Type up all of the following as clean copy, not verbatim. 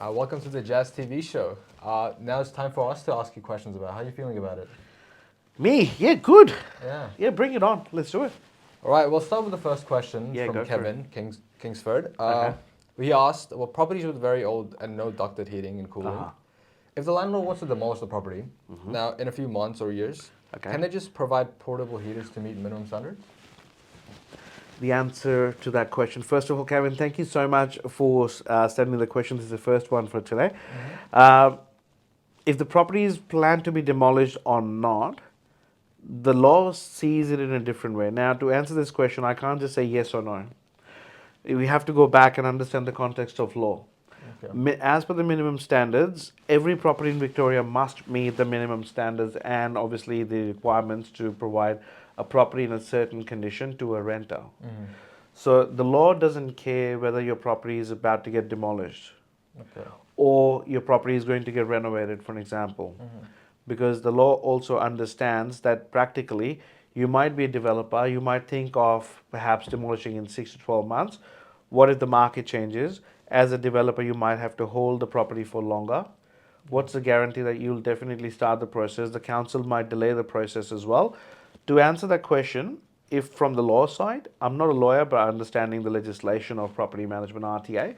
Welcome to the Jazz TV show. Now it's time for us to ask you questions about how you feeling about it. Me? Yeah, good. Yeah. Yeah, bring it on. Let's do it. All right, we'll start with the first question Yeah, from go for it. Kevin, Kingsford. Okay. He asked, well, properties with very old and no ducted heating and cooling. Uh-huh. If the landlord wants to demolish the property, now in a few months or years, Okay. can they just provide portable heaters to meet minimum standards? The answer to that question. First of all, Kevin, thank you so much for sending the question. This is the first one for today. Uh, if the property is planned to be demolished or not, the law sees it in a different way. Now, to answer this question, I can't just say yes or no. We have to go back and understand the context of law. Okay. As per the minimum standards, every property in Victoria must meet the minimum standards and obviously the requirements to provide a property in a certain condition to a renter. So the law doesn't care whether your property is about to get demolished Okay. or your property is going to get renovated, for an example. Because the law also understands that practically you might be a developer, you might think of perhaps demolishing in 6 to 12 months. What if the market changes? As a developer, you might have to hold the property for longer. What's the guarantee that you'll definitely start the process? The council might delay the process as well. To answer that question, if from the law side, I'm not a lawyer, but understanding the legislation of property management RTA,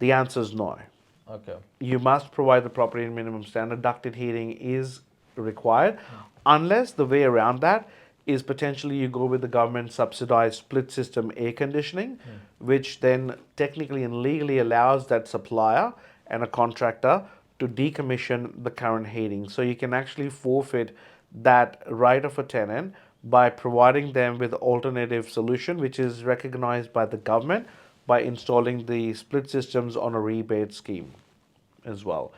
the answer is no. Okay. You must provide the property in minimum standard. Ducted heating is required, unless the way around that is potentially you go with the government subsidized split system air conditioning, which then technically and legally allows that supplier and a contractor to decommission the current heating. So you can actually forfeit that right of a tenant by providing them with alternative solution, which is recognized by the government by installing the split systems on a rebate scheme as well.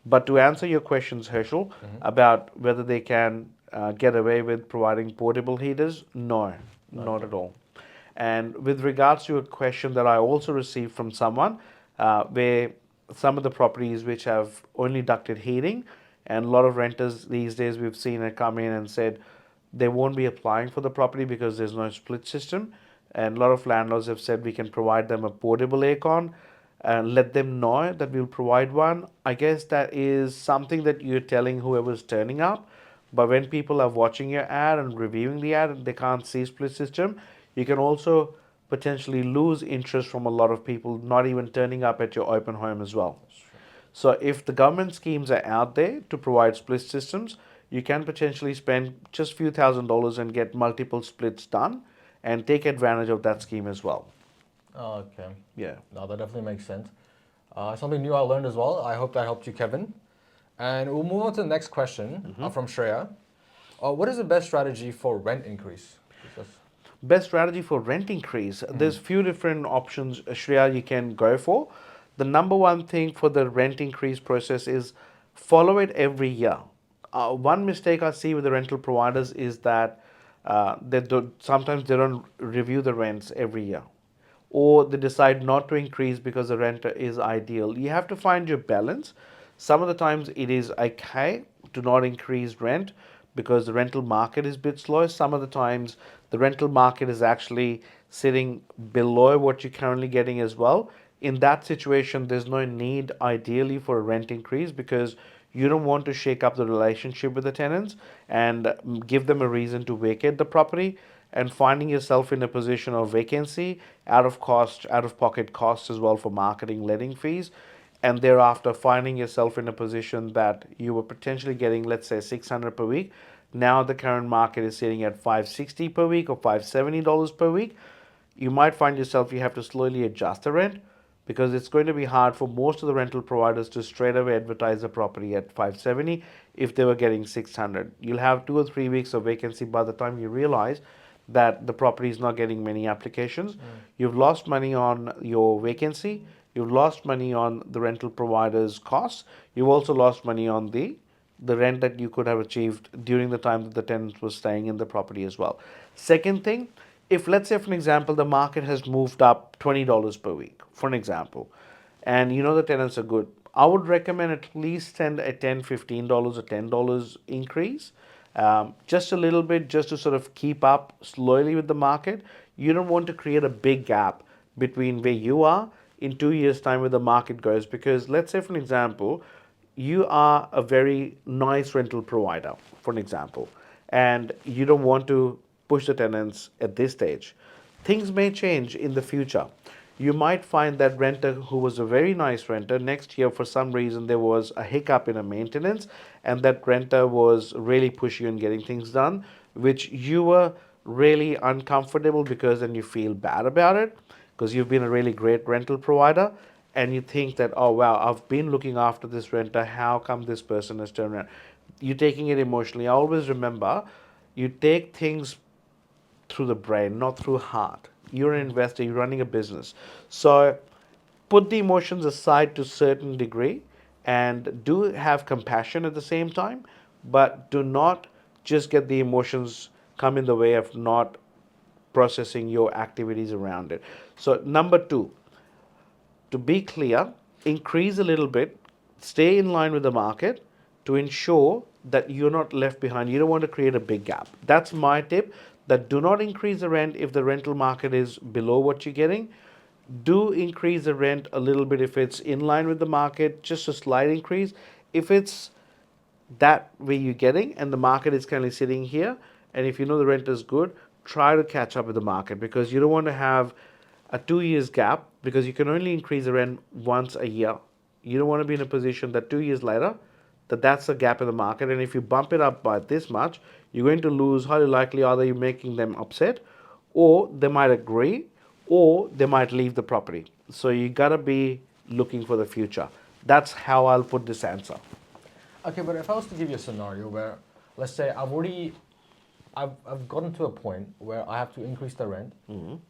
But to answer your questions, Herschel, about whether they can get away with providing portable heaters, no, not Okay. at all. And with regards to a question that I also received from someone, where some of the properties which have only ducted heating, and a lot of renters these days we've seen it come in and said they won't be applying for the property because there's no split system. And a lot of landlords have said we can provide them a portable aircon and let them know that we'll provide one. I guess that is something that you're telling whoever's turning up. But when people are watching your ad and reviewing the ad and they can't see split system, you can also potentially lose interest from a lot of people not even turning up at your open home as well. So if the government schemes are out there to provide split systems, you can potentially spend just a few $1,000s and get multiple splits done and take advantage of that scheme as well. Okay. Yeah. No, that definitely makes sense. Something new I learned as well. I hope that helped you, Kevin. And we'll move on to the next question from Shreya. What is the best strategy for rent increase? Best strategy for rent increase. There's few different options, Shreya, you can go for. The number one thing for the rent increase process is follow it every year. One mistake I see with the rental providers is that sometimes they don't review the rents every year, or they decide not to increase because the rent is ideal. You have to find your balance. Some of the times it is okay to not increase rent because the rental market is a bit slow. Some of the times the rental market is actually sitting below what you're currently getting as well. In that situation, there's no need ideally for a rent increase because you don't want to shake up the relationship with the tenants and give them a reason to vacate the property, and finding yourself in a position of vacancy, out of pocket costs as well for marketing, letting fees, and thereafter finding yourself in a position that you were potentially getting, let's say, 600 per week. Now the current market is sitting at 560 per week or $570 per week. You might find yourself you have to slowly adjust the rent because it's going to be hard for most of the rental providers to straight away advertise the property at 570 if they were getting 600. You'll have 2 or 3 weeks of vacancy by the time you realize that the property is not getting many applications. You've lost money on your vacancy, you've lost money on the rental provider's costs, you've also lost money on the rent that you could have achieved during the time that the tenant was staying in the property as well. Second thing, if let's say for an example the market has moved up $20 per week, for an example, and you know the tenants are good, I would recommend at least send a $10, $15 or $10 increase, just a little bit, just to sort of keep up slowly with the market. You don't want to create a big gap between where you are in 2 years' time where the market goes. Because let's say, for an example, you are a very nice rental provider, for an example, and you don't want to push the tenants at this stage. Things may change in the future. You might find that renter who was a very nice renter, next year for some reason there was a hiccup in a maintenance, and that renter was really pushy on getting things done, which you were really uncomfortable, because then you feel bad about it because you've been a really great rental provider, and you think that, oh wow, I've been looking after this renter, how come this person has turned around? You're taking it emotionally. I always remember, you take things through the brain, not through heart. You're an investor, you're running a business. So put the emotions aside to a certain degree, and do have compassion at the same time, but do not just get the emotions come in the way of not processing your activities around it. So number two, to be clear, increase a little bit, stay in line with the market to ensure that you're not left behind. You don't want to create a big gap. That's my tip, that do not increase the rent if the rental market is below what you're getting. Do increase the rent a little bit if it's in line with the market, just a slight increase. If it's that way you're getting and the market is kind of sitting here, and if you know the rent is good, try to catch up with the market, because you don't want to have a 2 years gap, because you can only increase the rent once a year. You don't want to be in a position that 2 years later that's a gap in the market, and if you bump it up by this much, you're going to lose. Highly likely either you're making them upset, or they might agree, or they might leave the property. So you gotta be looking for the future. That's how I'll put this answer. Okay, but if I was to give you a scenario where, let's say, I've gotten to a point where I have to increase the rent,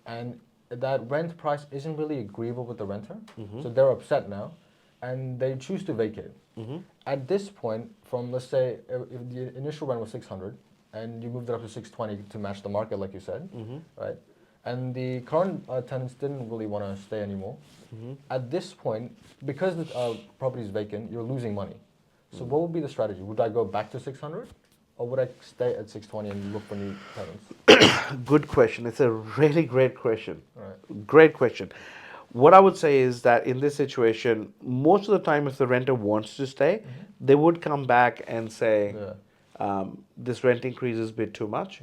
and that rent price isn't really agreeable with the renter, so they're upset now, and they choose to vacate. At this point, from, let's say, if the initial rent was 600, and you moved it up to 620 to match the market, like you said, right? And the current tenants didn't really want to stay anymore. At this point, because the property is vacant, you're losing money. So what would be the strategy? Would I go back to 600, or would I stay at 620 and look for new tenants? Good question. It's a really great question. Right. Great question. What I would say is that in this situation, most of the time, if the renter wants to stay, they would come back and say, this rent increase is a bit too much.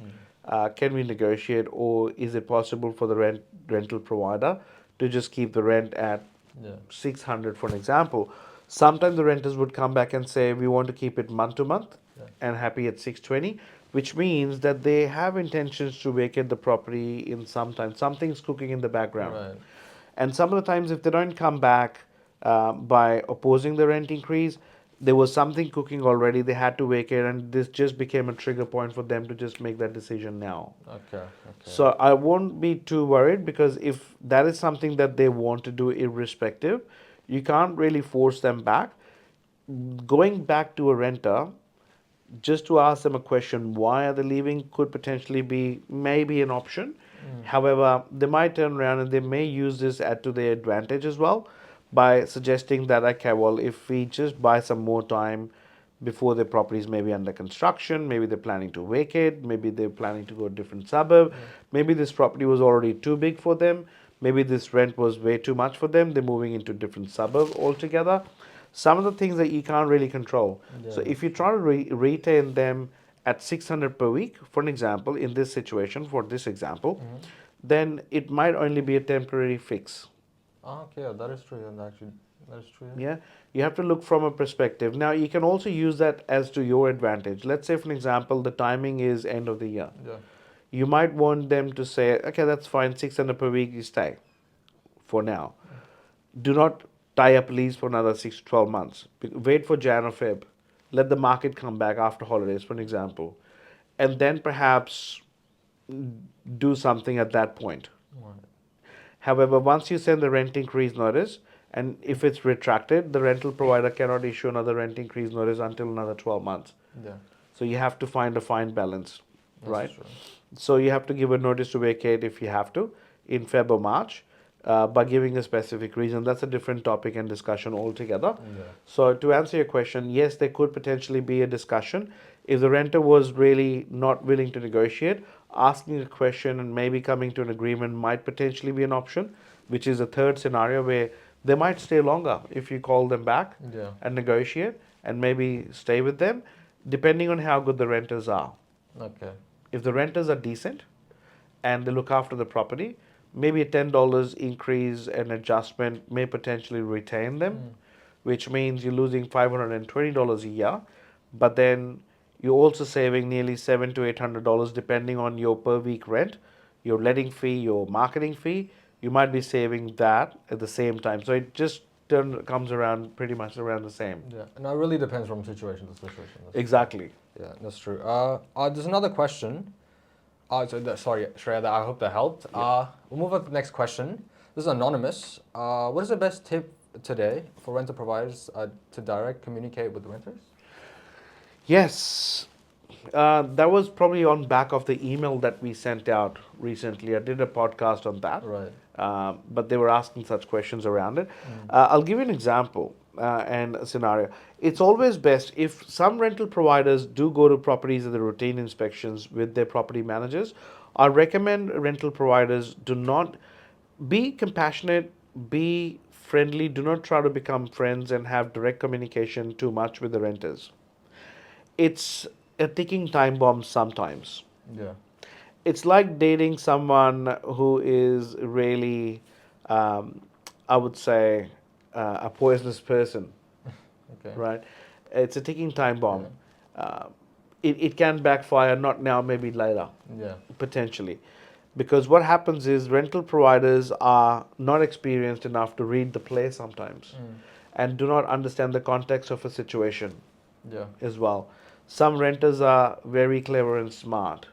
Can we negotiate, or is it possible for the rental provider to just keep the rent at 600, for an example? Sometimes the renters would come back and say, we want to keep it month to month and happy at 620, which means that they have intentions to vacate the property in some time. Something's cooking in the background. Right. And some of the times, if they don't come back by opposing the rent increase, there was something cooking already. They had to vacate, and this just became a trigger point for them to just make that decision now. Okay. So I won't be too worried, because if that is something that they want to do irrespective, you can't really force them back. Going back to a renter, just to ask them a question, why are they leaving, could potentially be maybe an option. However, they might turn around and they may use this to their advantage as well, by suggesting that, okay, well, if we just buy some more time before the properties may be under construction, maybe they're planning to vacate, maybe they're planning to go to a different suburb, maybe this property was already too big for them, maybe this rent was way too much for them, they're moving into a different suburb altogether. Some of the things that you can't really control. So if you try to retain them at 600 per week, for an example, in this situation, for this example, then it might only be a temporary fix. Okay, that is true. And actually, that is true. Yeah, you have to look from a perspective. Now, you can also use that as to your advantage. Let's say, for an example, the timing is end of the year. Yeah. You might want them to say, okay, that's fine, 600 per week, you stay for now. Do not tie up lease for another 6 to 12 months. Wait for Jan or Feb. Let the market come back after holidays, for an example. And then perhaps do something at that point. Right. However, once you send the rent increase notice, and if it's retracted, the rental provider cannot issue another rent increase notice until another 12 months. Yeah. So you have to find a fine balance, That's right? true. So you have to give a notice to vacate if you have to in Feb or March, by giving a specific reason. That's a different topic and discussion altogether. Yeah. So to answer your question, yes, there could potentially be a discussion. If the renter was really not willing to negotiate, asking a question and maybe coming to an agreement might potentially be an option. which is a third scenario where they might stay longer if you call them back Yeah. and negotiate and maybe stay with them, depending on how good the renters are. Okay. If the renters are decent and they look after the property, maybe a $10 increase and adjustment may potentially retain them, which means you're losing $520 a year, but then you're also saving nearly $700 to $800 depending on your per week rent, your letting fee, your marketing fee. You might be saving that at the same time. So it just comes around pretty much around the same. Yeah. And it really depends from situation to situation. Exactly. Yeah, that's true. There's another question. Sorry, Shreya, I hope that helped. We'll move on to the next question. This is anonymous. What is the best tip today for rental providers to direct communicate with renters? Yes, that was probably on back of the email that we sent out recently. I did a podcast on that, Right. but they were asking such questions around it. I'll give you an example and a scenario. It's always best if some rental providers do go to properties and the routine inspections with their property managers. I recommend rental providers do not be compassionate, be friendly, do not try to become friends and have direct communication too much with the renters. It's a ticking time bomb sometimes. Yeah. It's like dating someone who is really, um, I would say, a poisonous person, Okay. right? It's a ticking time bomb. Yeah. It can backfire, not now, maybe later, Yeah. potentially. Because what happens is rental providers are not experienced enough to read the play sometimes and do not understand the context of a situation Yeah. as well. Some renters are very clever and smart.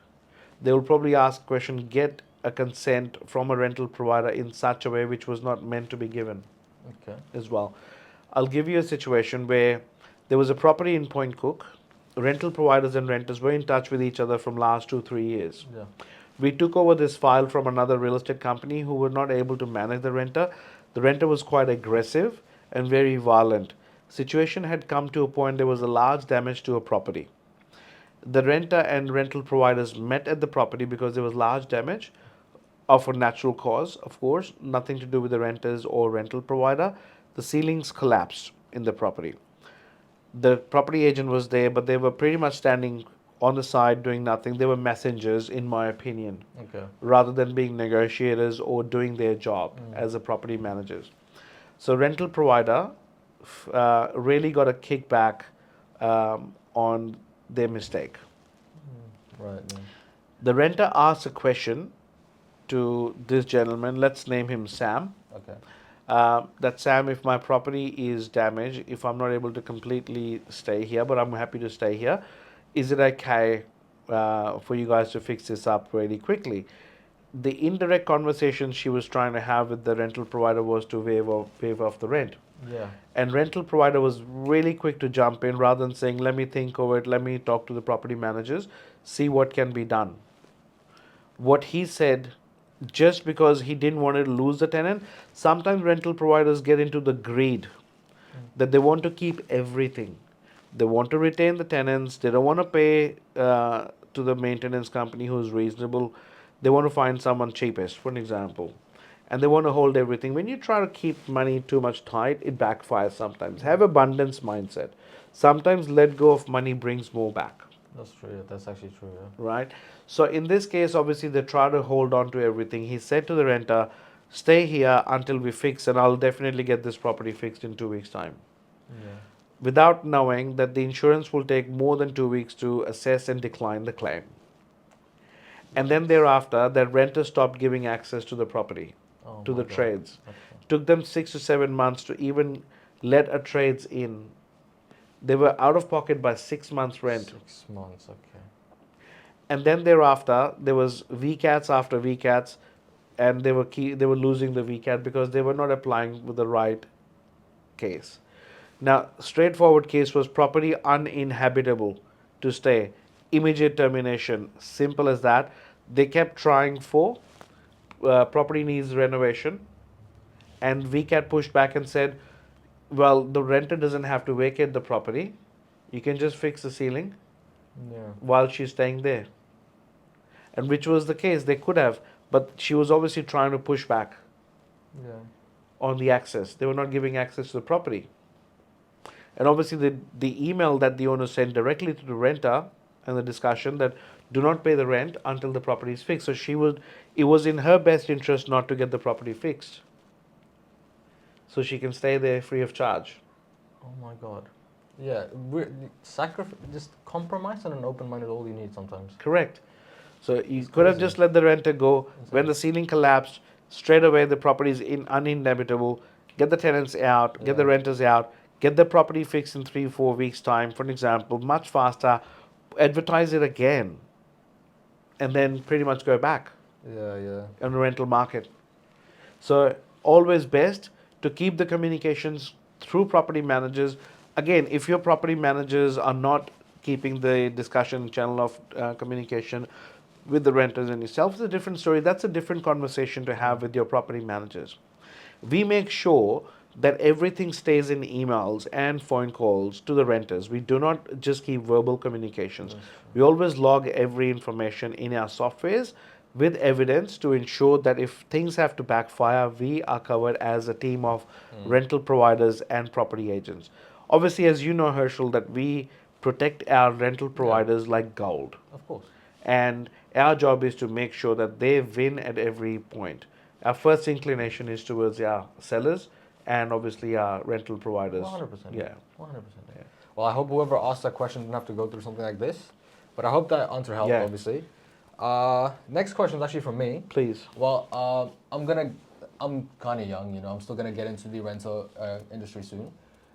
They will probably ask question, get a consent from a rental provider in such a way which was not meant to be given Okay. as well. I'll give you a situation where there was a property in Point Cook. Rental providers and renters were in touch with each other from last 2-3 years. Yeah. We took over this file from another real estate company who were not able to manage the renter. The renter was quite aggressive and very violent. Situation had come to a point there was a large damage to a property. The renter and rental providers met at the property because there was large damage of a natural cause, of course, nothing to do with the renters or rental provider. The ceilings collapsed in the property. The property agent was there, but they were pretty much standing on the side doing nothing. They were messengers, in my opinion, Okay. rather than being negotiators or doing their job as a property managers. So rental provider really got a kickback on their mistake. Right. Yeah. The renter asked a question to this gentleman. Let's name him Sam. Okay. That Sam, if my property is damaged, if I'm not able to completely stay here, but I'm happy to stay here, is it okay for you guys to fix this up really quickly? The indirect conversation she was trying to have with the rental provider was to waive off the rent. Yeah. And rental provider was really quick to jump in rather than saying, let me think over it, let me talk to the property managers, see what can be done. What he said, just because he didn't want to lose the tenant, sometimes rental providers get into the greed that they want to keep everything. They want to retain the tenants, they don't want to pay to the maintenance company who's reasonable. They want to find someone cheapest, for an example, and they want to hold everything. When you try to keep money too much tight, it backfires sometimes. Have abundance mindset. Sometimes let go of money brings more back, That's true. Yeah. That's actually true. Yeah. right? So in this case, obviously they try to hold on to everything. He said to the renter, stay here until we fix, and I'll definitely get this property fixed in 2 weeks time, Yeah. without knowing that the insurance will take more than 2 weeks to assess and decline the claim. And then thereafter, that renter stopped giving access to the property, Oh to my the God. trades. Okay. Took them 6 to 7 months to even let a trades in. They were out of pocket by 6 months rent. 6 months. Okay. And then thereafter, there was VCATs after VCATs, and they were losing the VCAT because they were not applying with the right case. Now, straightforward case was property uninhabitable to stay. Immediate termination. Simple as that. They kept trying for property needs renovation, and VCAT pushed back and said, well, the renter doesn't have to vacate the property. You can just fix the ceiling Yeah. while she's staying there. And which was the case. They could have, but she was obviously trying to push back. Yeah. on the access. They were not giving access to the property. And obviously, the email that the owner sent directly to the renter and the discussion that do not pay the rent until the property is fixed. So it was in her best interest not to get the property fixed. So she can stay there free of charge. Oh my God. Yeah. Just compromise and an open mind is all you need sometimes. Correct. So you It's could have crazy. just let the renter go. When Insane. the ceiling collapsed, straight away the property is uninhabitable. Get the tenants out, get the Yeah. renters out, get the property fixed in 3 4 weeks time, for an example, much faster. Advertise it again, and then pretty much go back Yeah. Yeah. on the rental market. So always best to keep the communications through property managers. Again, if your property managers are not keeping the discussion channel of communication with the renters and yourself, it's a different story. That's a different conversation to have with your property managers. We make sure that everything stays in emails and phone calls to the renters. We do not just keep verbal communications. That's We always log every information in our softwares with evidence to ensure that if things have to backfire, we are covered as a team of true. rental providers and property agents. Obviously, as you know, Herschel, that we protect our rental Yeah. providers like gold. Of course. And our job is to make sure that they win at every point. Our first inclination is towards our sellers and obviously our rental providers. 100%. Yeah. 100%. Yeah. Well, I hope whoever asked that question didn't have to go through something like this. But I hope that answer helped, Yeah. obviously. Next question is actually from me. Please. Well, I'm kind of young, you know. I'm still gonna get into the rental industry soon,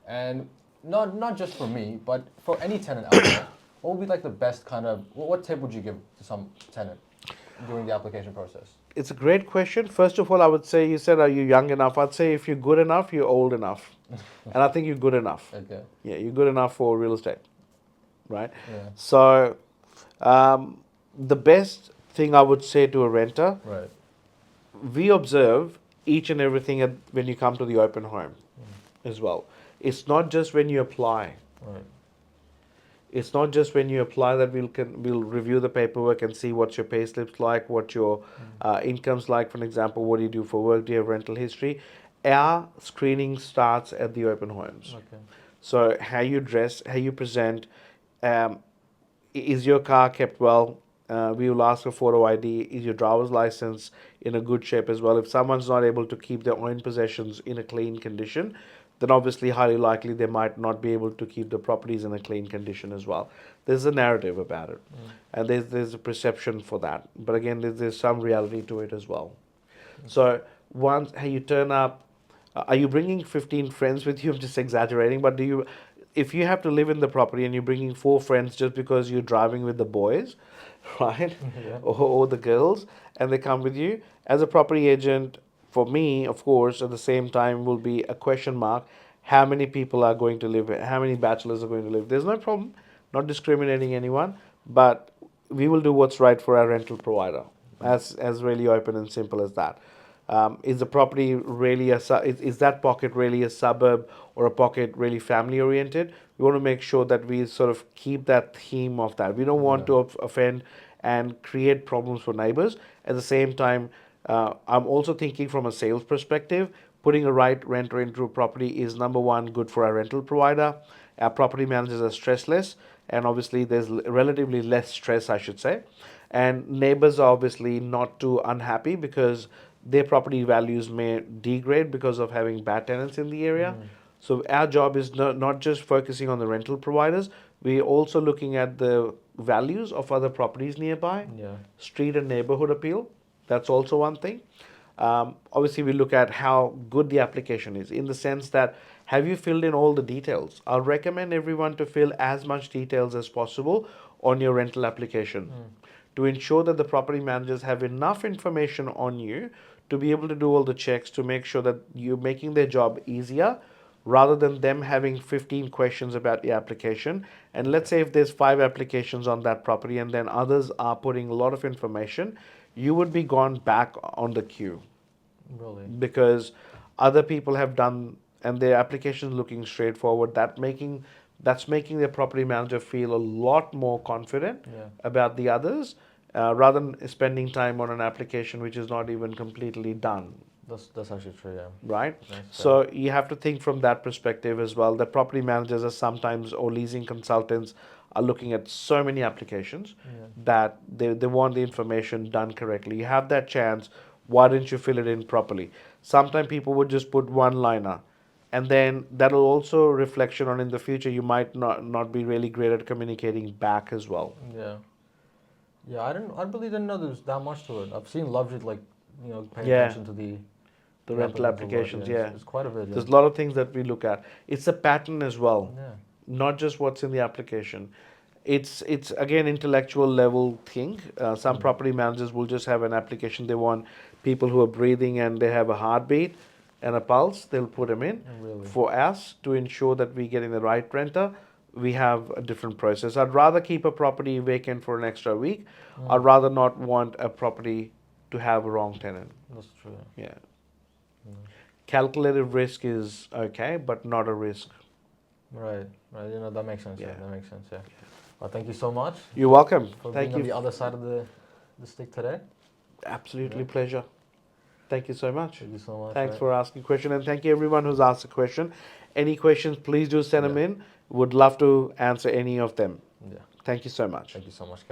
and not just for me, but for any tenant out there. What would be like the best kind of what tip would you give to some tenant during the application process? It's a great question. First of all, I would say you said, are you young enough? I'd say if you're good enough, you're old enough. And I think you're good enough. Okay. Yeah, you're good enough for real estate, right? Yeah. So, the best thing I would say to a renter, Right. we observe each and everything when you come to the open home as well. It's not just when you apply. Right. It's not just when you apply that we'll review the paperwork and see what your pay slips like, what your income's like. For example, what do you do for work? Do you have rental history? Our screening starts at the open homes. Okay. So how you dress, how you present, um, is your car kept well? We will ask for photo ID. Is your driver's license in a good shape as well? If someone's not able to keep their own possessions in a clean condition, then obviously highly likely they might not be able to keep the properties in a clean condition as well. There's a narrative about it, and there's a perception for that. But again, there's some reality to it as well. So once how you turn up, are you bringing 15 friends with you? I'm just exaggerating, but if you have to live in the property and you're bringing 4 friends just because you're driving with the boys, right, Yeah. or the girls, and they come with you, as a property agent, for me, of course, at the same time will be a question mark. How many people are going to live? How many bachelors are going to live? There's no problem, not discriminating anyone, but we will do what's right for our rental provider. As really open and simple as that. Is the property really is that pocket really a suburb or a pocket really family oriented? We want to make sure that we sort of keep that theme of that. We don't want Yeah. to offend and create problems for neighbors. At the same time, I'm also thinking from a sales perspective. Putting a right renter into a property is number one good for our rental provider. Our property managers are stressless, and obviously there's relatively less stress, I should say. And neighbors are obviously not too unhappy because their property values may degrade because of having bad tenants in the area. So our job is not just focusing on the rental providers. We're also looking at the values of other properties nearby, Yeah. street and neighborhood appeal. That's also one thing. Obviously, we look at how good the application is in the sense that have you filled in all the details? I'll recommend everyone to fill as much details as possible on your rental application to ensure that the property managers have enough information on you to be able to do all the checks to make sure that you're making their job easier rather than them having 15 questions about the application. And let's say if there's 5 applications on that property and then others are putting a lot of information, you would be gone back on the queue Really. because other people have done and their application is looking straightforward. That's making the property manager feel a lot more confident Yeah. about the others rather than spending time on an application which is not even completely done. That's actually true. Yeah. right? That's So you have to think from that perspective as well. The property managers are sometimes, or leasing consultants are looking at so many applications Yeah. that they want the information done correctly. You have that chance. Why didn't you fill it in properly? Sometimes people would just put one liner, and then that'll also reflection on in the future. You might not be really great at communicating back as well. Yeah. Yeah. I really didn't know there was that much to it. I've seen luxury like paying Yeah, attention to the the the rental applicants a lot. applications. Yeah. Yeah, It's quite a bit. Yeah. there's a lot of things that we look at. It's a pattern as well, Yeah. not just what's in the application. It's again intellectual level thing. Some Mm. property managers will just have an application. They want people who are breathing and they have a heartbeat and a pulse. They'll put them in. Really. For us to ensure that we're getting the right renter, we have a different process. I'd rather keep a property vacant for an extra week. I'd Mm. rather not want a property to have a wrong tenant. That's true. Yeah. Mm. Calculated risk is okay, but not a risk. Right. Right. That makes sense. Yeah. Yeah. That makes sense. Yeah. Well, thank you so much You're welcome. for Thank being on you. the other side of the stick today. Absolutely Yeah. pleasure. Thank you so much. Thank you so much. Thanks right. for asking question, and thank you everyone who's asked a question. Any questions, please do send them Yeah. in. Would love to answer any of them. Yeah. Thank you so much. Thank you so much, guys.